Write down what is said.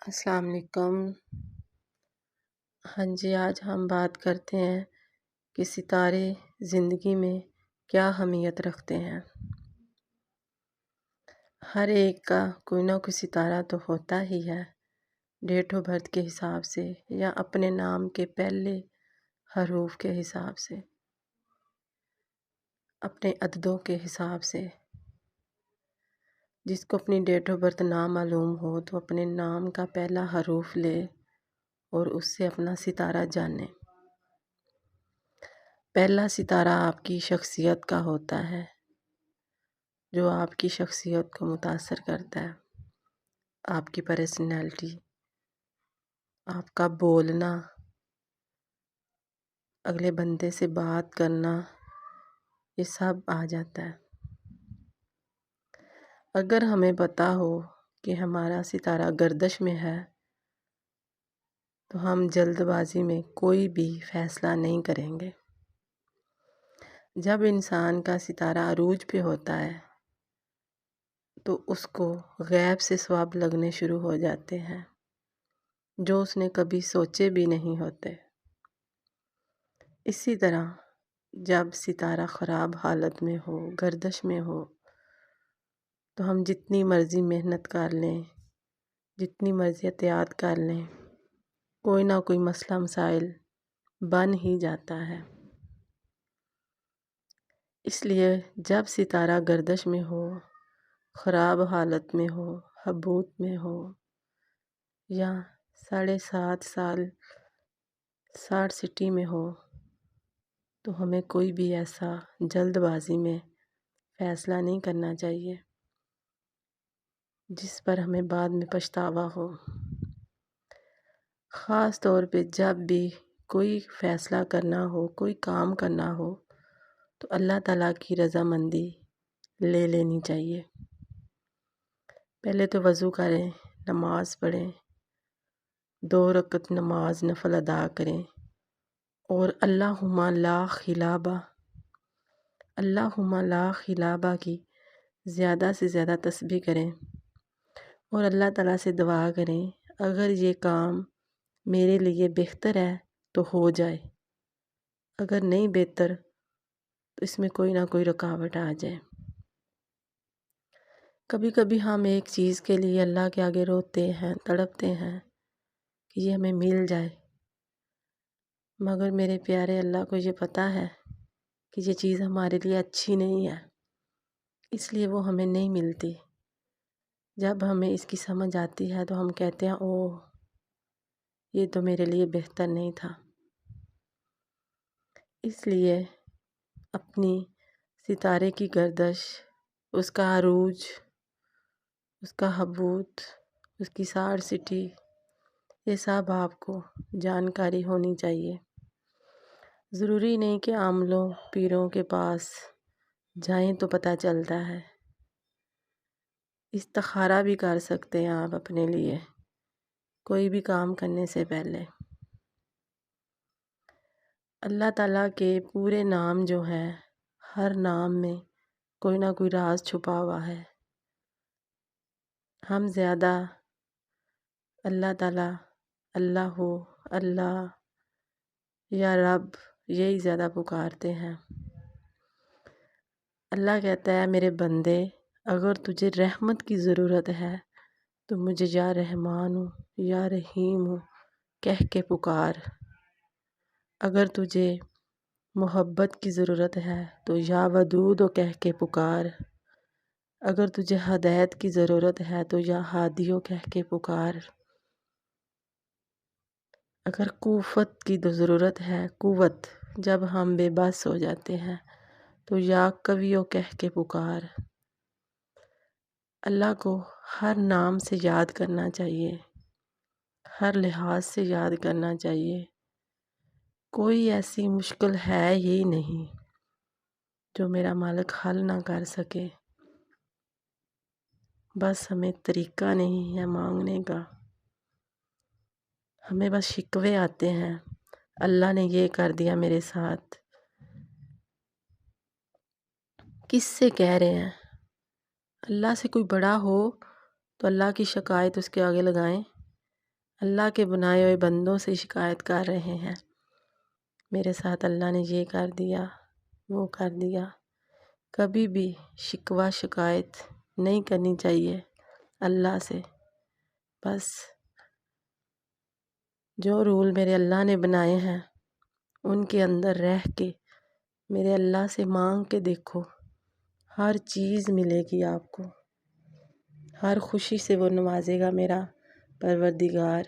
السلام علیکم۔ ہاں جی، آج ہم بات کرتے ہیں کہ ستارے زندگی میں کیا اہمیت رکھتے ہیں۔ ہر ایک کا کوئی نہ کوئی ستارہ تو ہوتا ہی ہے، ڈیٹ آف برتھ کے حساب سے یا اپنے نام کے پہلے حروف کے حساب سے، اپنے عددوں کے حساب سے۔ جس کو اپنی ڈیٹ آف برتھ نہ معلوم ہو تو اپنے نام کا پہلا حروف لے اور اس سے اپنا ستارہ جانے۔ پہلا ستارہ آپ کی شخصیت کا ہوتا ہے، جو آپ کی شخصیت کو متاثر کرتا ہے، آپ کی پرسنالٹی، آپ کا بولنا، اگلے بندے سے بات کرنا، یہ سب آ جاتا ہے۔ اگر ہمیں پتہ ہو کہ ہمارا ستارہ گردش میں ہے تو ہم جلد بازی میں کوئی بھی فیصلہ نہیں کریں گے۔ جب انسان کا ستارہ عروج پہ ہوتا ہے تو اس کو غیب سے ثواب لگنے شروع ہو جاتے ہیں جو اس نے کبھی سوچے بھی نہیں ہوتے۔ اسی طرح جب ستارہ خراب حالت میں ہو، گردش میں ہو، تو ہم جتنی مرضی محنت کر لیں، جتنی مرضی احتیاط کر لیں، کوئی نہ کوئی مسئلہ مسائل بن ہی جاتا ہے۔ اس لیے جب ستارہ گردش میں ہو، خراب حالت میں ہو، حبوط میں ہو، یا 7.5 سال 60 سٹی میں ہو، تو ہمیں کوئی بھی ایسا جلد بازی میں فیصلہ نہیں کرنا چاہیے جس پر ہمیں بعد میں پچھتاوا ہو۔ خاص طور پہ جب بھی کوئی فیصلہ کرنا ہو، کوئی کام کرنا ہو تو اللہ تعالیٰ کی رضامندی لے لینی چاہیے۔ پہلے تو وضو کریں، نماز پڑھیں، 2 رکعت نماز نفل ادا کریں اور اللہم لا خلابہ، اللہم لا خلابہ کی زیادہ سے زیادہ تسبیح کریں اور اللہ تعالیٰ سے دعا کریں اگر یہ کام میرے لیے بہتر ہے تو ہو جائے، اگر نہیں بہتر تو اس میں کوئی نہ کوئی رکاوٹ آ جائے۔ کبھی کبھی ہم ایک چیز کے لیے اللہ کے آگے روتے ہیں، تڑپتے ہیں کہ یہ ہمیں مل جائے، مگر میرے پیارے اللہ کو یہ پتہ ہے کہ یہ چیز ہمارے لیے اچھی نہیں ہے، اس لیے وہ ہمیں نہیں ملتی۔ جب ہمیں اس کی سمجھ آتی ہے تو ہم کہتے ہیں اوہ یہ تو میرے لیے بہتر نہیں تھا۔ اس لیے اپنی ستارے کی گردش، اس کا عروج، اس کا حبوط، اس کی 60 سٹی، یہ سب آپ کو جانکاری ہونی چاہیے۔ ضروری نہیں کہ عاملوں پیروں کے پاس جائیں تو پتہ چلتا ہے، استخارہ بھی کر سکتے ہیں آپ اپنے لیے کوئی بھی کام کرنے سے پہلے۔ اللہ تعالیٰ کے پورے نام جو ہیں، ہر نام میں کوئی نہ کوئی راز چھپا ہوا ہے۔ ہم زیادہ اللہ تعالیٰ، اللہ، اللہ یا رب یہی زیادہ پکارتے ہیں۔ اللہ کہتا ہے میرے بندے اگر تجھے رحمت کی ضرورت ہے تو مجھے یا رحمان ہوں یا رحیم ہوں کہہ کے پکار، اگر تجھے محبت کی ضرورت ہے تو یا ودود و کہہ کے پکار، اگر تجھے ہدایت کی ضرورت ہے تو یا ہادیو کہہ کے پکار، اگر قوت کی ضرورت ہے، قوت جب ہم بے بس ہو جاتے ہیں تو یا قویو کہہ کے پکار۔ اللہ کو ہر نام سے یاد کرنا چاہیے، ہر لحاظ سے یاد کرنا چاہیے۔ کوئی ایسی مشکل ہے ہی نہیں جو میرا مالک حل نہ کر سکے، بس ہمیں طریقہ نہیں ہے مانگنے کا، ہمیں بس شکوے آتے ہیں اللہ نے یہ کر دیا میرے ساتھ۔ کس سے کہہ رہے ہیں؟ اللہ سے کوئی بڑا ہو تو اللہ کی شکایت اس کے آگے لگائیں، اللہ کے بنائے ہوئے بندوں سے شکایت کر رہے ہیں، میرے ساتھ اللہ نے یہ کر دیا، وہ کر دیا۔ کبھی بھی شکوہ شکایت نہیں کرنی چاہیے اللہ سے۔ بس جو رول میرے اللہ نے بنائے ہیں ان کے اندر رہ کے میرے اللہ سے مانگ کے دیکھو، ہر چیز ملے گی آپ کو، ہر خوشی سے وہ نوازے گا میرا پروردگار۔